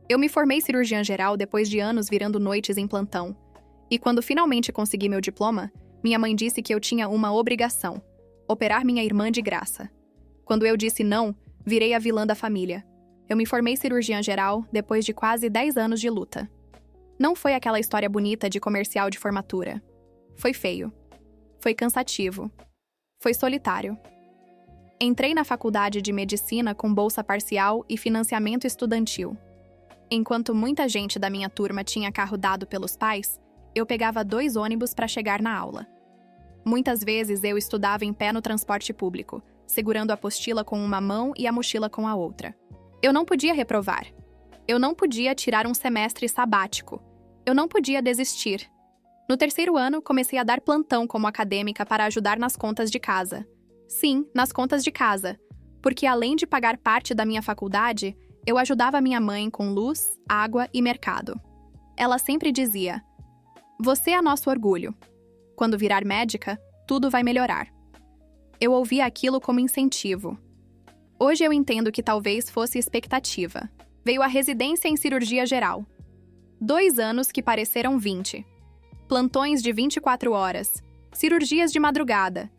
Eu me formei cirurgiã geral depois de anos virando noites em plantão. E quando finalmente consegui meu diploma, minha mãe disse que eu tinha uma obrigação: operar minha irmã de graça. Quando eu disse não, virei a vilã da família. Eu me formei cirurgiã geral depois de quase 10 anos de luta. Não foi aquela história bonita de comercial de formatura. Foi feio. Foi cansativo. Foi solitário. Entrei na faculdade de medicina com bolsa parcial e financiamento estudantil. Enquanto muita gente da minha turma tinha carro dado pelos pais, eu pegava 2 ônibus para chegar na aula. Muitas vezes eu estudava em pé no transporte público, segurando a apostila com uma mão e a mochila com a outra. Eu não podia reprovar. Eu não podia tirar um semestre sabático. Eu não podia desistir. No 3º ano, comecei a dar plantão como acadêmica para ajudar nas contas de casa. Sim, nas contas de casa, porque além de pagar parte da minha faculdade, eu ajudava minha mãe com luz, água e mercado. Ela sempre dizia: "Você é nosso orgulho. Quando virar médica, tudo vai melhorar." Eu ouvia aquilo como incentivo. Hoje eu entendo que talvez fosse expectativa. Veio a residência em cirurgia geral. 2 anos que pareceram 20. Plantões de 24 horas, cirurgias de madrugada,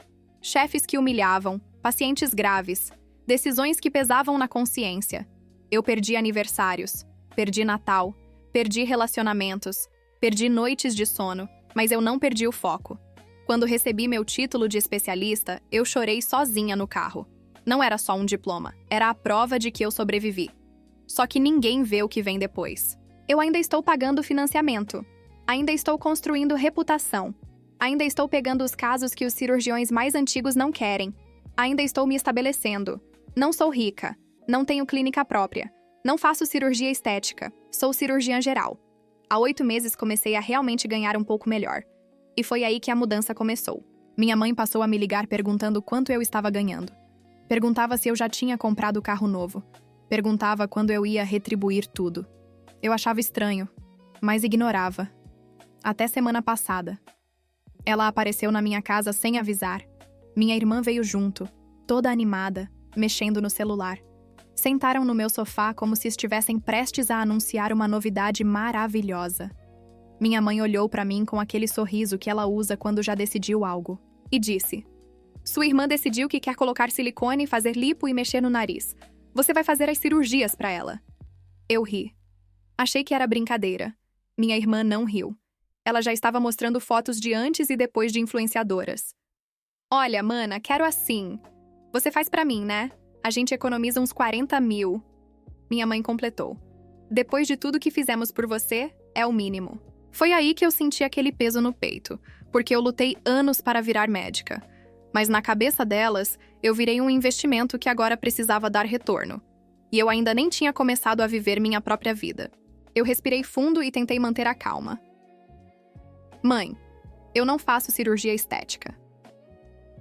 chefes que humilhavam, pacientes graves, decisões que pesavam na consciência. Eu perdi aniversários, perdi Natal, perdi relacionamentos, perdi noites de sono, mas eu não perdi o foco. Quando recebi meu título de especialista, eu chorei sozinha no carro. Não era só um diploma, era a prova de que eu sobrevivi. Só que ninguém vê o que vem depois. Eu ainda estou pagando financiamento. Ainda estou construindo reputação. Ainda estou pegando os casos que os cirurgiões mais antigos não querem. Ainda estou me estabelecendo. Não sou rica. Não tenho clínica própria. Não faço cirurgia estética. Sou cirurgiã geral. Há 8 meses comecei a realmente ganhar um pouco melhor. E foi aí que a mudança começou. Minha mãe passou a me ligar perguntando quanto eu estava ganhando. Perguntava se eu já tinha comprado carro novo. Perguntava quando eu ia retribuir tudo. Eu achava estranho, mas ignorava. Até semana passada. Ela apareceu na minha casa sem avisar. Minha irmã veio junto, toda animada, mexendo no celular. Sentaram no meu sofá como se estivessem prestes a anunciar uma novidade maravilhosa. Minha mãe olhou para mim com aquele sorriso que ela usa quando já decidiu algo, e disse: "Sua irmã decidiu que quer colocar silicone, fazer lipo e mexer no nariz. Você vai fazer as cirurgias para ela." Eu ri. Achei que era brincadeira. Minha irmã não riu. Ela já estava mostrando fotos de antes e depois de influenciadoras. "Olha, mana, quero assim. Você faz pra mim, né? A gente economiza uns 40 mil." Minha mãe completou: "Depois de tudo que fizemos por você, é o mínimo." Foi aí que eu senti aquele peso no peito, porque eu lutei anos para virar médica. Mas na cabeça delas, eu virei um investimento que agora precisava dar retorno. E eu ainda nem tinha começado a viver minha própria vida. Eu respirei fundo e tentei manter a calma. "Mãe, eu não faço cirurgia estética."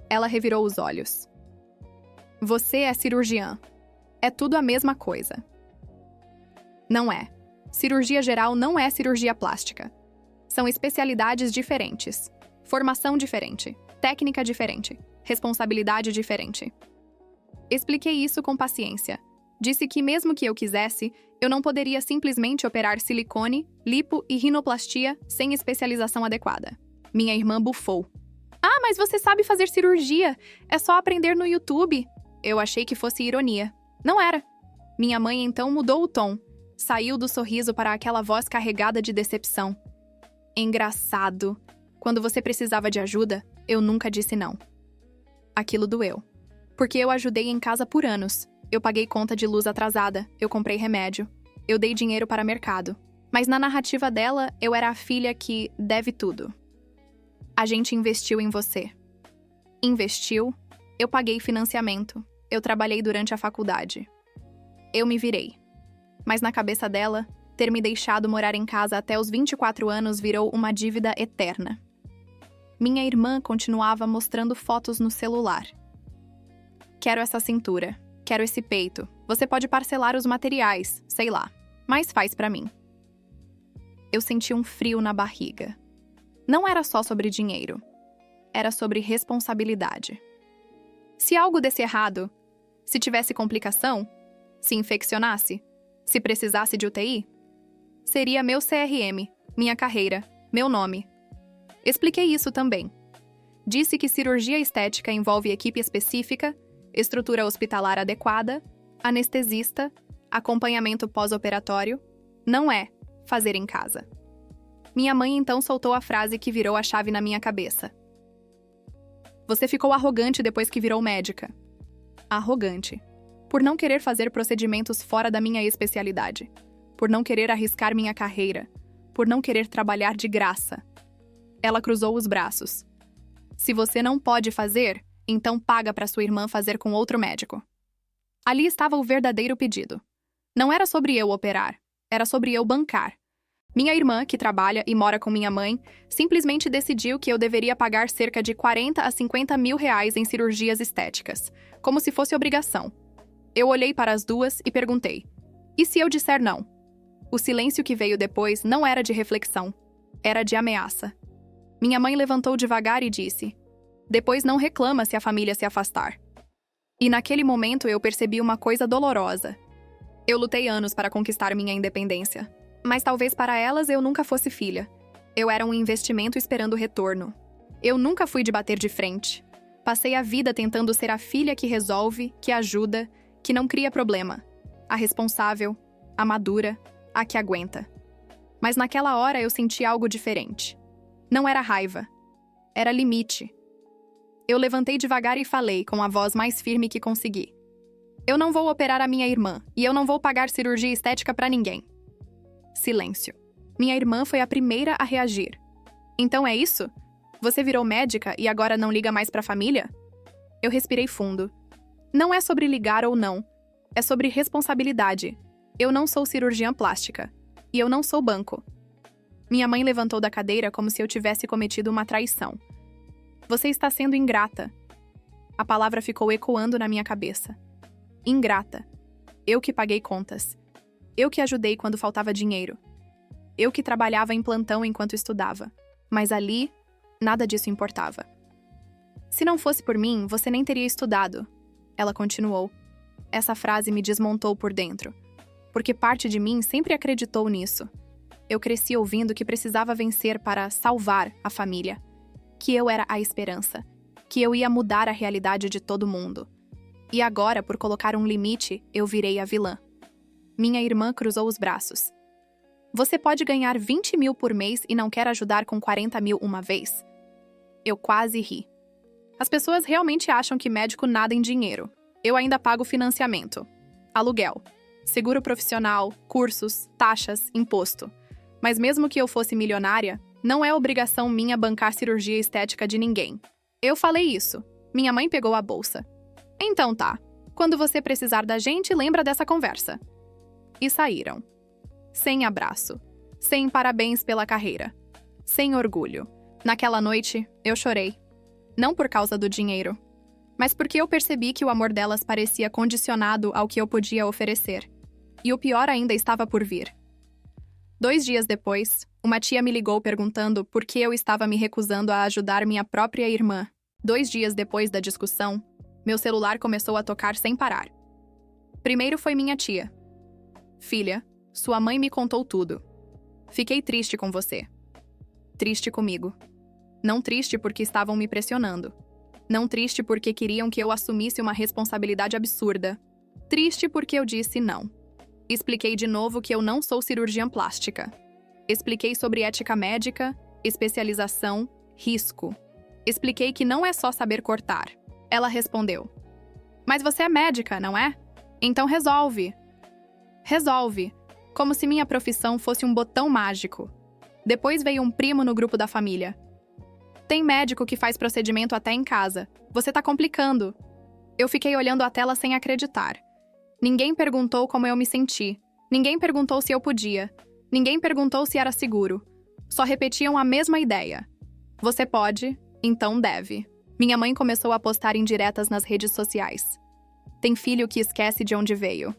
Ela revirou os olhos. "Você é cirurgiã. É tudo a mesma coisa." Não é. Cirurgia geral não é cirurgia plástica. São especialidades diferentes. Formação diferente. Técnica diferente. Responsabilidade diferente. Expliquei isso com paciência. Disse que mesmo que eu quisesse, eu não poderia simplesmente operar silicone, lipo e rinoplastia sem especialização adequada. Minha irmã bufou. "Ah, mas você sabe fazer cirurgia. É só aprender no YouTube." Eu achei que fosse ironia. Não era. Minha mãe então mudou o tom. Saiu do sorriso para aquela voz carregada de decepção. "Engraçado. Quando você precisava de ajuda, eu nunca disse não." Aquilo doeu. Porque eu ajudei em casa por anos. Eu paguei conta de luz atrasada, eu comprei remédio, eu dei dinheiro para mercado. Mas na narrativa dela, eu era a filha que deve tudo. A gente investiu em você. Investiu, eu paguei financiamento, eu trabalhei durante a faculdade. Eu me virei. Mas na cabeça dela, ter me deixado morar em casa até os 24 anos virou uma dívida eterna. Minha irmã continuava mostrando fotos no celular. "Quero essa cintura. Quero esse peito. Você pode parcelar os materiais, sei lá. Mas faz pra mim." Eu senti um frio na barriga. Não era só sobre dinheiro. Era sobre responsabilidade. Se algo desse errado, se tivesse complicação, se infeccionasse, se precisasse de UTI, Seria meu CRM, minha carreira, meu nome. Expliquei isso também. Disse que cirurgia estética envolve equipe específica, estrutura hospitalar adequada, anestesista, acompanhamento pós-operatório. Não é fazer em casa. Minha mãe então soltou a frase que virou a chave na minha cabeça. Você ficou arrogante depois que virou médica. Arrogante. Por não querer fazer procedimentos fora da minha especialidade. Por não querer arriscar minha carreira. Por não querer trabalhar de graça. Ela cruzou os braços. Se você não pode fazer, então paga para sua irmã fazer com outro médico. Ali estava o verdadeiro pedido. Não era sobre eu operar, era sobre eu bancar. Minha irmã, que trabalha e mora com minha mãe, simplesmente decidiu que eu deveria pagar cerca de 40 a 50 mil reais em cirurgias estéticas, como se fosse obrigação. Eu olhei para as duas e perguntei, e se eu disser não? O silêncio que veio depois não era de reflexão, era de ameaça. Minha mãe levantou devagar e disse, depois não reclama se a família se afastar. E naquele momento eu percebi uma coisa dolorosa. Eu lutei anos para conquistar minha independência. Mas talvez para elas eu nunca fosse filha. Eu era um investimento esperando retorno. Eu nunca fui de bater de frente. Passei a vida tentando ser a filha que resolve, que ajuda, que não cria problema. A responsável, a madura, a que aguenta. Mas naquela hora eu senti algo diferente. Não era raiva. Era limite. Eu levantei devagar e falei com a voz mais firme que consegui. Eu não vou operar a minha irmã e eu não vou pagar cirurgia estética para ninguém. Silêncio. Minha irmã foi a primeira a reagir. Então é isso? Você virou médica e agora não liga mais para a família? Eu respirei fundo. Não é sobre ligar ou não. É sobre responsabilidade. Eu não sou cirurgiã plástica. E eu não sou banco. Minha mãe levantou da cadeira como se eu tivesse cometido uma traição. Você está sendo ingrata. A palavra ficou ecoando na minha cabeça. Ingrata. Eu que paguei contas. Eu que ajudei quando faltava dinheiro. Eu que trabalhava em plantão enquanto estudava. Mas ali, nada disso importava. Se não fosse por mim, você nem teria estudado. Ela continuou. Essa frase me desmontou por dentro. Porque parte de mim sempre acreditou nisso. Eu cresci ouvindo que precisava vencer para salvar a família. Que eu era a esperança. Que eu ia mudar a realidade de todo mundo. E agora, por colocar um limite, eu virei a vilã. Minha irmã cruzou os braços. Você pode ganhar 20 mil por mês e não quer ajudar com 40 mil uma vez? Eu quase ri. As pessoas realmente acham que médico nada em dinheiro. Eu ainda pago financiamento, aluguel, seguro profissional, cursos, taxas, imposto. Mas mesmo que eu fosse milionária, não é obrigação minha bancar cirurgia estética de ninguém. Eu falei isso. Minha mãe pegou a bolsa. Então tá. Quando você precisar da gente, lembra dessa conversa. E saíram. Sem abraço. Sem parabéns pela carreira. Sem orgulho. Naquela noite, eu chorei. Não por causa do dinheiro, mas porque eu percebi que o amor delas parecia condicionado ao que eu podia oferecer. E o pior ainda estava por vir. 2 dias depois, uma tia me ligou perguntando por que eu estava me recusando a ajudar minha própria irmã. 2 dias depois da discussão, meu celular começou a tocar sem parar. Primeiro foi minha tia. Filha, sua mãe me contou tudo. Fiquei triste com você. Triste comigo. Não triste porque estavam me pressionando. Não triste porque queriam que eu assumisse uma responsabilidade absurda. Triste porque eu disse não. Expliquei de novo que eu não sou cirurgiã plástica. Expliquei sobre ética médica, especialização, risco. Expliquei que não é só saber cortar. Ela respondeu: Mas você é médica, não é? Então resolve. Resolve. Como se minha profissão fosse um botão mágico. Depois veio um primo no grupo da família. Tem médico que faz procedimento até em casa. Você tá complicando. Eu fiquei olhando a tela sem acreditar. Ninguém perguntou como eu me senti. Ninguém perguntou se eu podia. Ninguém perguntou se era seguro. Só repetiam a mesma ideia. Você pode, então deve. Minha mãe começou a postar indiretas nas redes sociais. Tem filho que esquece de onde veio.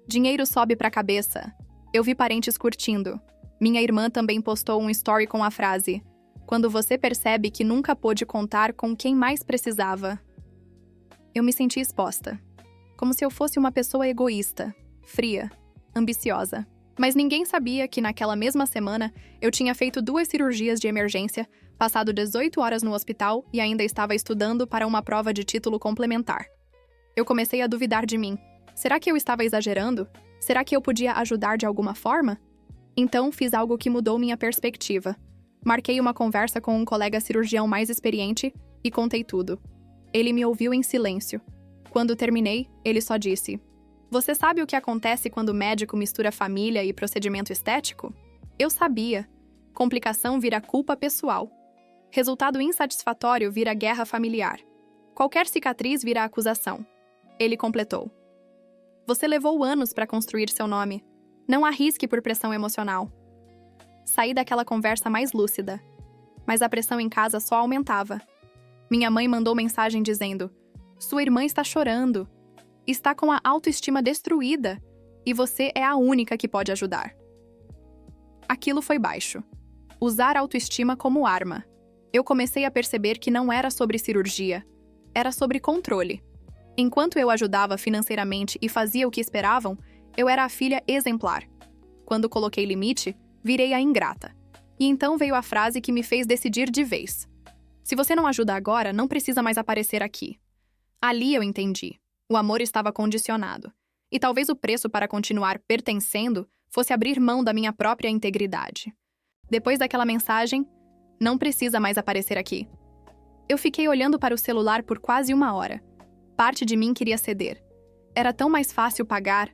Dinheiro sobe pra cabeça. Eu vi parentes curtindo. Minha irmã também postou um story com a frase: quando você percebe que nunca pôde contar com quem mais precisava. Eu me senti exposta. Como se eu fosse uma pessoa egoísta, fria, ambiciosa. Mas ninguém sabia que naquela mesma semana eu tinha feito 2 cirurgias de emergência, passado 18 horas no hospital e ainda estava estudando para uma prova de título complementar. Eu comecei a duvidar de mim. Será que eu estava exagerando? Será que eu podia ajudar de alguma forma? Então, fiz algo que mudou minha perspectiva. Marquei uma conversa com um colega cirurgião mais experiente e contei tudo. Ele me ouviu em silêncio. Quando terminei, ele só disse: "Você sabe o que acontece quando o médico mistura família e procedimento estético?" Eu sabia. Complicação vira culpa pessoal. Resultado insatisfatório vira guerra familiar. Qualquer cicatriz vira acusação. Ele completou: "Você levou anos para construir seu nome. Não arrisque por pressão emocional." Saí daquela conversa mais lúcida. Mas a pressão em casa só aumentava. Minha mãe mandou mensagem dizendo: "Sua irmã está chorando. Está com a autoestima destruída. E você é a única que pode ajudar." Aquilo foi baixo. Usar autoestima como arma. Eu comecei a perceber que não era sobre cirurgia. Era sobre controle. Enquanto eu ajudava financeiramente e fazia o que esperavam, eu era a filha exemplar. Quando coloquei limite, virei a ingrata. E então veio a frase que me fez decidir de vez: "Se você não ajuda agora, não precisa mais aparecer aqui." Ali eu entendi. O amor estava condicionado. E talvez o preço para continuar pertencendo fosse abrir mão da minha própria integridade. Depois daquela mensagem, "Não precisa mais aparecer aqui." Eu fiquei olhando para o celular por quase 1 hora. Parte de mim queria ceder. Era tão mais fácil pagar,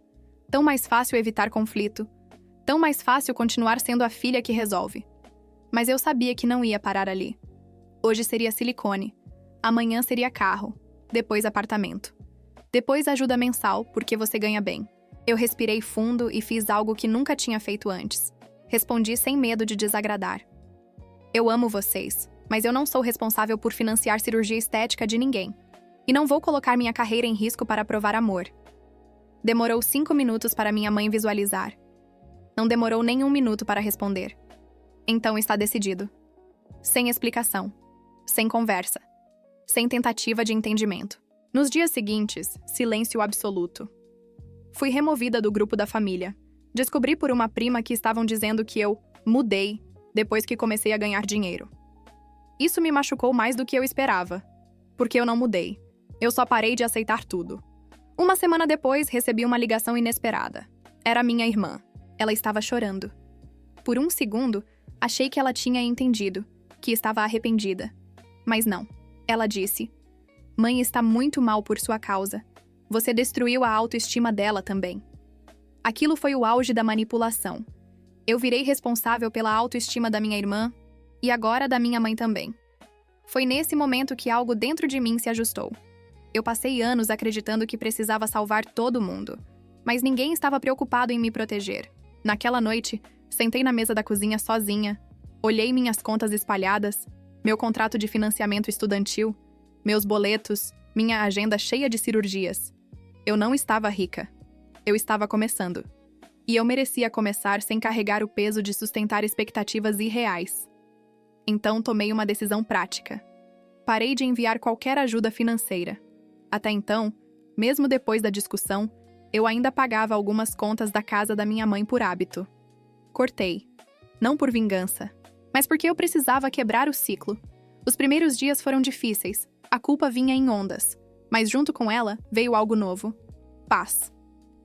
tão mais fácil evitar conflito, tão mais fácil continuar sendo a filha que resolve. Mas eu sabia que não ia parar ali. Hoje seria silicone, amanhã seria carro, depois apartamento. Depois ajuda mensal, porque você ganha bem. Eu respirei fundo e fiz algo que nunca tinha feito antes. Respondi sem medo de desagradar: "Eu amo vocês, mas eu não sou responsável por financiar cirurgia estética de ninguém. E não vou colocar minha carreira em risco para provar amor." Demorou 5 minutos para minha mãe visualizar. Não demorou nem 1 minuto para responder. Então está decidido. Sem explicação. Sem conversa. Sem tentativa de entendimento. Nos dias seguintes, silêncio absoluto. Fui removida do grupo da família. Descobri por uma prima que estavam dizendo que eu mudei depois que comecei a ganhar dinheiro. Isso me machucou mais do que eu esperava. Porque eu não mudei. Eu só parei de aceitar tudo. 1 semana depois, recebi uma ligação inesperada. Era minha irmã. Ela estava chorando. Por 1 segundo, achei que ela tinha entendido, que estava arrependida. Mas não. Ela disse: "Mãe está muito mal por sua causa. Você destruiu a autoestima dela também." Aquilo foi o auge da manipulação. Eu virei responsável pela autoestima da minha irmã e agora da minha mãe também. Foi nesse momento que algo dentro de mim se ajustou. Eu passei anos acreditando que precisava salvar todo mundo, mas ninguém estava preocupado em me proteger. Naquela noite, sentei na mesa da cozinha sozinha, olhei minhas contas espalhadas, meu contrato de financiamento estudantil, meus boletos, minha agenda cheia de cirurgias. Eu não estava rica. Eu estava começando. E eu merecia começar sem carregar o peso de sustentar expectativas irreais. Então tomei uma decisão prática. Parei de enviar qualquer ajuda financeira. Até então, mesmo depois da discussão, eu ainda pagava algumas contas da casa da minha mãe por hábito. Cortei. Não por vingança, mas porque eu precisava quebrar o ciclo. Os primeiros dias foram difíceis. A culpa vinha em ondas. Mas junto com ela, veio algo novo. Paz.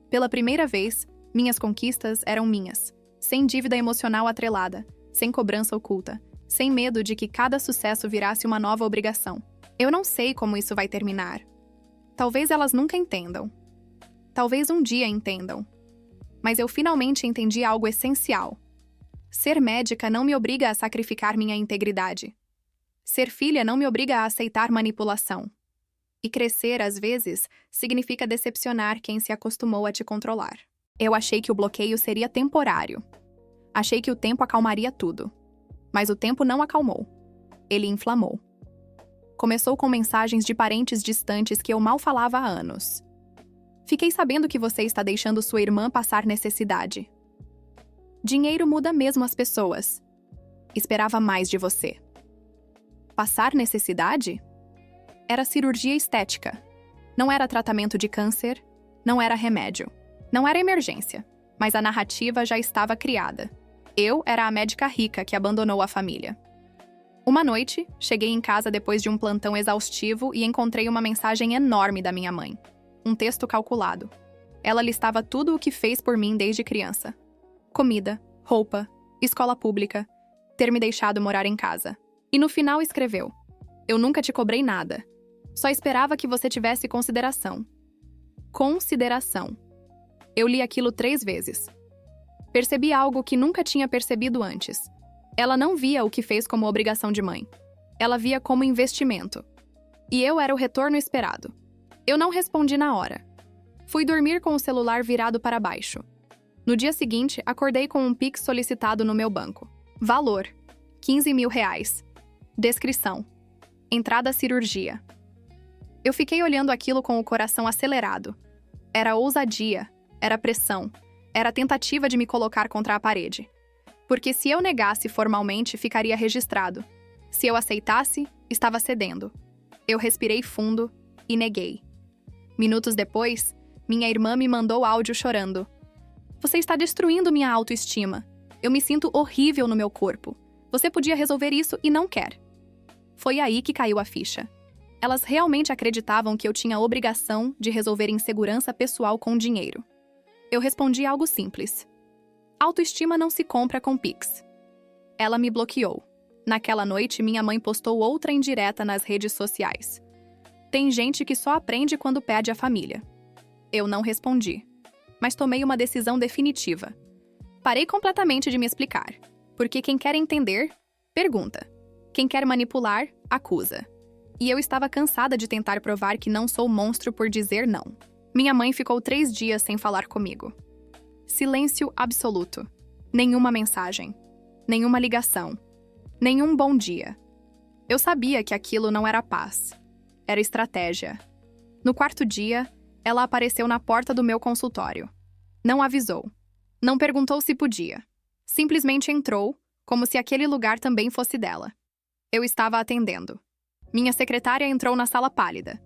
Pela primeira vez, minhas conquistas eram minhas. Sem dívida emocional atrelada. Sem cobrança oculta. Sem medo de que cada sucesso virasse uma nova obrigação. Eu não sei como isso vai terminar. Talvez elas nunca entendam. Talvez um dia entendam. Mas eu finalmente entendi algo essencial. Ser médica não me obriga a sacrificar minha integridade. Ser filha não me obriga a aceitar manipulação. E crescer, às vezes, significa decepcionar quem se acostumou a te controlar. Eu achei que o bloqueio seria temporário. Achei que o tempo acalmaria tudo. Mas o tempo não acalmou. Ele inflamou. Começou com mensagens de parentes distantes que eu mal falava há anos. Fiquei sabendo que você está deixando sua irmã passar necessidade. Dinheiro muda mesmo as pessoas. Esperava mais de você. Passar necessidade? Era cirurgia estética. Não era tratamento de câncer, não era remédio. Não era emergência. Mas a narrativa já estava criada. Eu era a médica rica que abandonou a família. Uma noite, cheguei em casa depois de um plantão exaustivo e encontrei uma mensagem enorme da minha mãe. Um texto calculado. Ela listava tudo o que fez por mim desde criança. Comida, roupa, escola pública, ter me deixado morar em casa. E no final escreveu: eu nunca te cobrei nada. Só esperava que você tivesse consideração. Consideração. Eu li aquilo 3 vezes. Percebi algo que nunca tinha percebido antes. Ela não via o que fez como obrigação de mãe. Ela via como investimento. E eu era o retorno esperado. Eu não respondi na hora. Fui dormir com o celular virado para baixo. No dia seguinte, acordei com um Pix solicitado no meu banco. Valor: R$ 15.000. Descrição: entrada cirurgia. Eu fiquei olhando aquilo com o coração acelerado. Era ousadia, era pressão, era tentativa de me colocar contra a parede. Porque se eu negasse formalmente, ficaria registrado. Se eu aceitasse, estava cedendo. Eu respirei fundo e neguei. Minutos depois, minha irmã me mandou áudio chorando. Você está destruindo minha autoestima. Eu me sinto horrível no meu corpo. Você podia resolver isso e não quer. Foi aí que caiu a ficha. Elas realmente acreditavam que eu tinha a obrigação de resolver insegurança pessoal com dinheiro. Eu respondi algo simples. Autoestima não se compra com Pix. Ela me bloqueou. Naquela noite, minha mãe postou outra indireta nas redes sociais. Tem gente que só aprende quando perde a família. Eu não respondi, mas tomei uma decisão definitiva. Parei completamente de me explicar, porque quem quer entender, pergunta. Quem quer manipular, acusa. E eu estava cansada de tentar provar que não sou monstro por dizer não. Minha mãe ficou 3 dias sem falar comigo. Silêncio absoluto. Nenhuma mensagem. Nenhuma ligação. Nenhum bom dia. Eu sabia que aquilo não era paz. Era estratégia. No 4º dia, ela apareceu na porta do meu consultório. Não avisou. Não perguntou se podia. Simplesmente entrou, como se aquele lugar também fosse dela. Eu estava atendendo. Minha secretária entrou na sala pálida.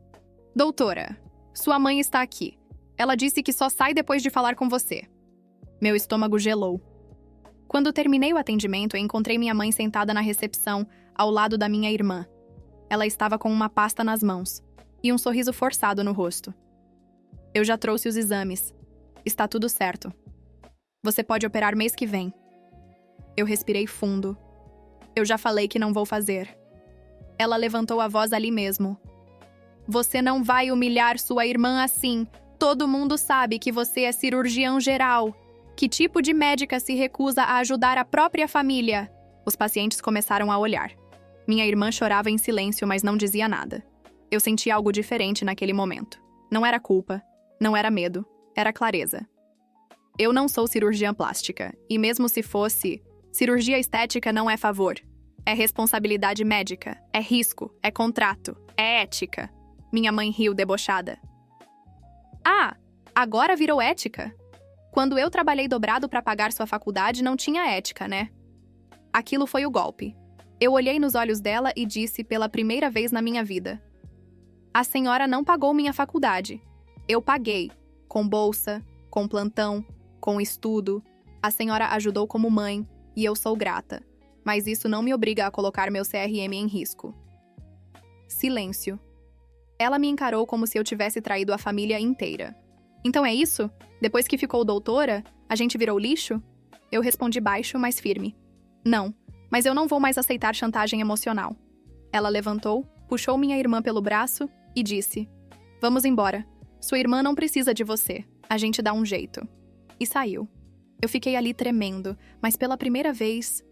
Doutora, sua mãe está aqui. Ela disse que só sai depois de falar com você. Meu estômago gelou. Quando terminei o atendimento, encontrei minha mãe sentada na recepção, ao lado da minha irmã. Ela estava com uma pasta nas mãos e um sorriso forçado no rosto. Eu já trouxe os exames. Está tudo certo. Você pode operar mês que vem. Eu respirei fundo. Eu já falei que não vou fazer. Ela levantou a voz ali mesmo. Você não vai humilhar sua irmã assim. Todo mundo sabe que você é cirurgião geral. Que tipo de médica se recusa a ajudar a própria família? Os pacientes começaram a olhar. Minha irmã chorava em silêncio, mas não dizia nada. Eu senti algo diferente naquele momento. Não era culpa, não era medo, era clareza. Eu não sou cirurgiã plástica, e mesmo se fosse, cirurgia estética não é favor. É responsabilidade médica, é risco, é contrato, é ética. Minha mãe riu debochada. Ah, agora virou ética? Quando eu trabalhei dobrado para pagar sua faculdade, não tinha ética, né? Aquilo foi o golpe. Eu olhei nos olhos dela e disse pela primeira vez na minha vida: a senhora não pagou minha faculdade. Eu paguei. Com bolsa, com plantão, com estudo. A senhora ajudou como mãe, e eu sou grata. Mas isso não me obriga a colocar meu CRM em risco. Silêncio. Ela me encarou como se eu tivesse traído a família inteira. Então é isso? Depois que ficou doutora, a gente virou lixo? Eu respondi baixo, mas firme. Não, mas eu não vou mais aceitar chantagem emocional. Ela levantou, puxou minha irmã pelo braço e disse: vamos embora. Sua irmã não precisa de você. A gente dá um jeito. E saiu. Eu fiquei ali tremendo, mas pela primeira vez,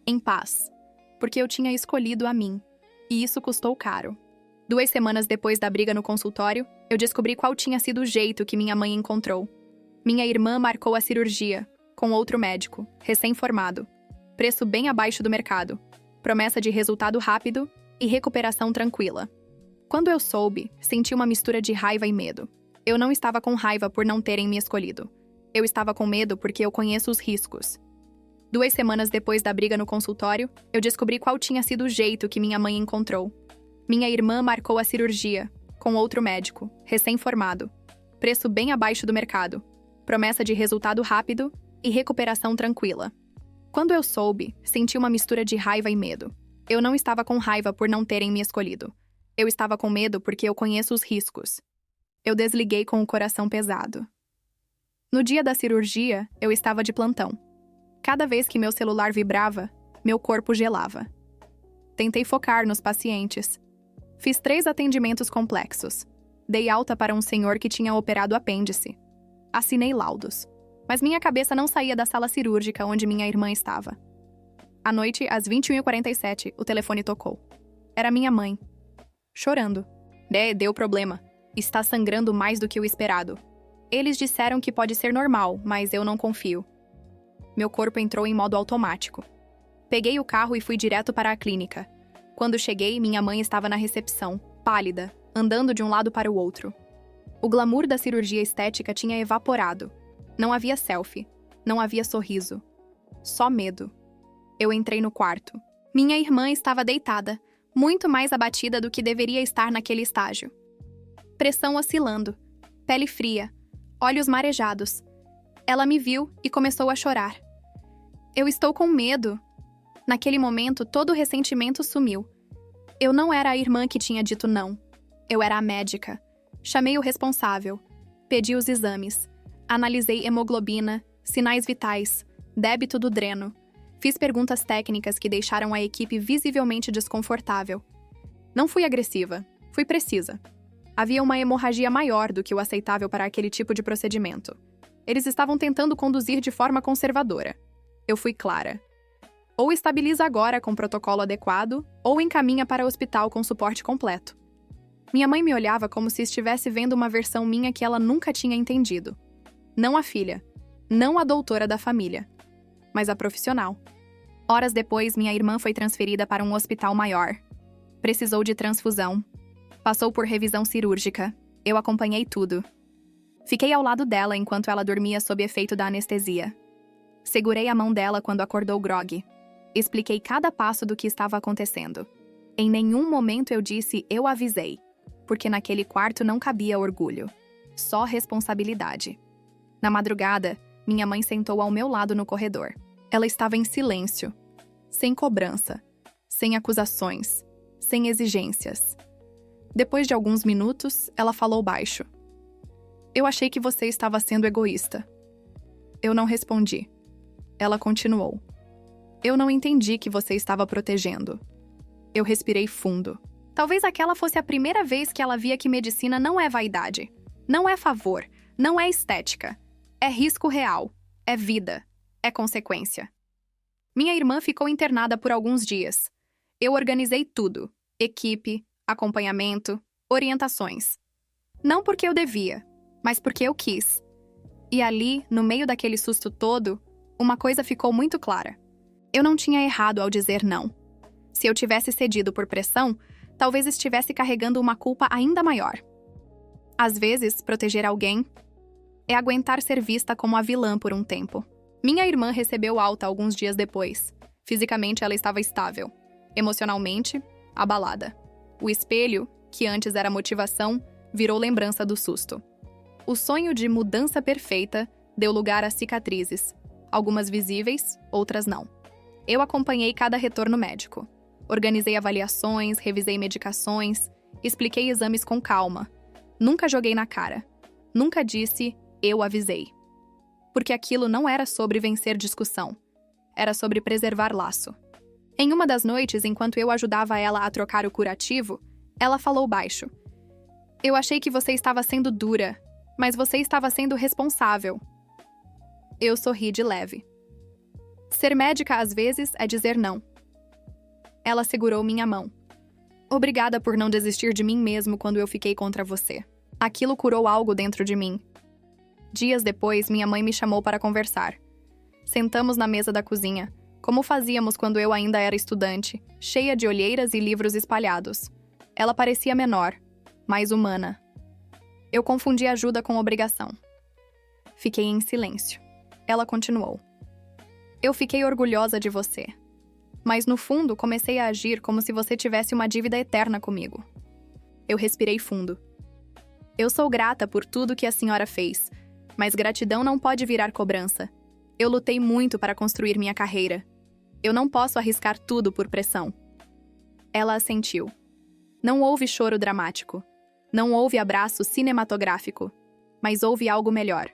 em paz. Porque eu tinha escolhido a mim. E isso custou caro. 2 semanas depois da briga no consultório, eu descobri qual tinha sido o jeito que minha mãe encontrou. Minha irmã marcou a cirurgia, com outro médico, recém-formado. Preço bem abaixo do mercado. Promessa de resultado rápido e recuperação tranquila. Quando eu soube, senti uma mistura de raiva e medo. Eu não estava com raiva por não terem me escolhido. Eu estava com medo porque eu conheço os riscos. 2 semanas depois da briga no consultório, eu descobri qual tinha sido o jeito que minha mãe encontrou. Minha irmã marcou a cirurgia, com outro médico, recém-formado. Preço bem abaixo do mercado. promessa de resultado rápido e recuperação tranquila. Quando eu soube, senti uma mistura de raiva e medo. Eu não estava com raiva por não terem me escolhido. Eu estava com medo porque eu conheço os riscos. Eu desliguei com o coração pesado. No dia da cirurgia, eu estava de plantão. Cada vez que meu celular vibrava, meu corpo gelava. Tentei focar nos pacientes. Fiz 3 atendimentos complexos. Dei alta para um senhor que tinha operado apêndice. Assinei laudos. Mas minha cabeça não saía da sala cirúrgica onde minha irmã estava. À noite, às 21h47, o telefone tocou. Era minha mãe. Chorando. Deu problema. Está sangrando mais do que o esperado. Eles disseram que pode ser normal, mas eu não confio. Meu corpo entrou em modo automático. Peguei o carro e fui direto para a clínica. Quando cheguei, minha mãe estava na recepção, pálida, andando de um lado para o outro. O glamour da cirurgia estética tinha evaporado. Não havia selfie, não havia sorriso. Só medo. Eu entrei no quarto. Minha irmã estava deitada, muito mais abatida do que deveria estar naquele estágio. Pressão oscilando, pele fria, olhos marejados. Ela me viu e começou a chorar. Eu estou com medo. Naquele momento, todo o ressentimento sumiu. Eu não era a irmã que tinha dito não. Eu era a médica. Chamei o responsável. Pedi os exames. Analisei hemoglobina, sinais vitais, débito do dreno. Fiz perguntas técnicas que deixaram a equipe visivelmente desconfortável. Não fui agressiva. Fui precisa. Havia uma hemorragia maior do que o aceitável para aquele tipo de procedimento. Eles estavam tentando conduzir de forma conservadora. Eu fui clara. Ou estabiliza agora com protocolo adequado, ou encaminha para o hospital com suporte completo. Minha mãe me olhava como se estivesse vendo uma versão minha que ela nunca tinha entendido. Não a filha, não a doutora da família, mas a profissional. Horas depois, minha irmã foi transferida para um hospital maior. Precisou de transfusão. Passou por revisão cirúrgica. Eu acompanhei tudo. Fiquei ao lado dela enquanto ela dormia sob efeito da anestesia. Segurei a mão dela quando acordou grogue. Expliquei cada passo do que estava acontecendo. Em nenhum momento eu disse "eu avisei", porque naquele quarto não cabia orgulho. Só responsabilidade. Na madrugada, minha mãe sentou ao meu lado no corredor. Ela estava em silêncio, sem cobrança, sem acusações, sem exigências. Depois de alguns minutos, ela falou baixo. "Eu achei que você estava sendo egoísta." Eu não respondi. Ela continuou. "Eu não entendi que você estava protegendo." Eu respirei fundo. Talvez aquela fosse a primeira vez que ela via que medicina não é vaidade, não é favor, não é estética. É risco real, é vida, é consequência. Minha irmã ficou internada por alguns dias. Eu organizei tudo: equipe, acompanhamento, orientações. Não porque eu devia, mas porque eu quis. E ali, no meio daquele susto todo, uma coisa ficou muito clara. Eu não tinha errado ao dizer não. Se eu tivesse cedido por pressão, talvez estivesse carregando uma culpa ainda maior. Às vezes, proteger alguém é aguentar ser vista como a vilã por um tempo. Minha irmã recebeu alta alguns dias depois. Fisicamente, ela estava estável. Emocionalmente, abalada. O espelho, que antes era motivação, virou lembrança do susto. O sonho de mudança perfeita deu lugar a cicatrizes. Algumas visíveis, outras não. Eu acompanhei cada retorno médico. Organizei avaliações, revisei medicações, expliquei exames com calma. Nunca joguei na cara. Nunca disse "eu avisei". Porque aquilo não era sobre vencer discussão. Era sobre preservar laço. Em uma das noites, enquanto eu ajudava ela a trocar o curativo, ela falou baixo. "Eu achei que você estava sendo dura, mas você estava sendo responsável." Eu sorri de leve. Ser médica, às vezes, é dizer não. Ela segurou minha mão. "Obrigada por não desistir de mim mesmo quando eu fiquei contra você. Aquilo curou algo dentro de mim." Dias depois, minha mãe me chamou para conversar. Sentamos na mesa da cozinha, como fazíamos quando eu ainda era estudante, cheia de olheiras e livros espalhados. Ela parecia menor, mais humana. Eu confundi ajuda com obrigação. Fiquei em silêncio. Ela continuou. "Eu fiquei orgulhosa de você. Mas no fundo, comecei a agir como se você tivesse uma dívida eterna comigo." Eu respirei fundo. "Eu sou grata por tudo que a senhora fez, Mas gratidão não pode virar cobrança. Eu lutei muito para construir minha carreira. Eu não posso arriscar tudo por pressão. Ela assentiu. Não houve choro dramático. Não houve abraço cinematográfico. Mas houve algo melhor.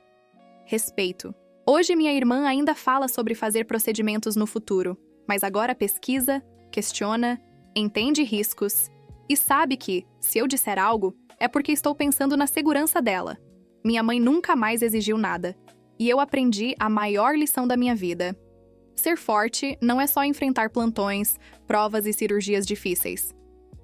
Respeito. Hoje minha irmã ainda fala sobre fazer procedimentos no futuro, mas agora pesquisa, questiona, entende riscos e sabe que, se eu disser algo, é porque estou pensando na segurança dela. Minha mãe nunca mais exigiu nada, e eu aprendi a maior lição da minha vida. Ser forte não é só enfrentar plantões, provas e cirurgias difíceis.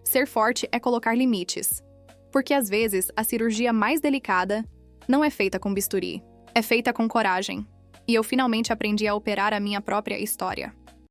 Ser forte é colocar limites, porque às vezes a cirurgia mais delicada não é feita com bisturi, é feita com coragem. E eu finalmente aprendi a operar a minha própria história.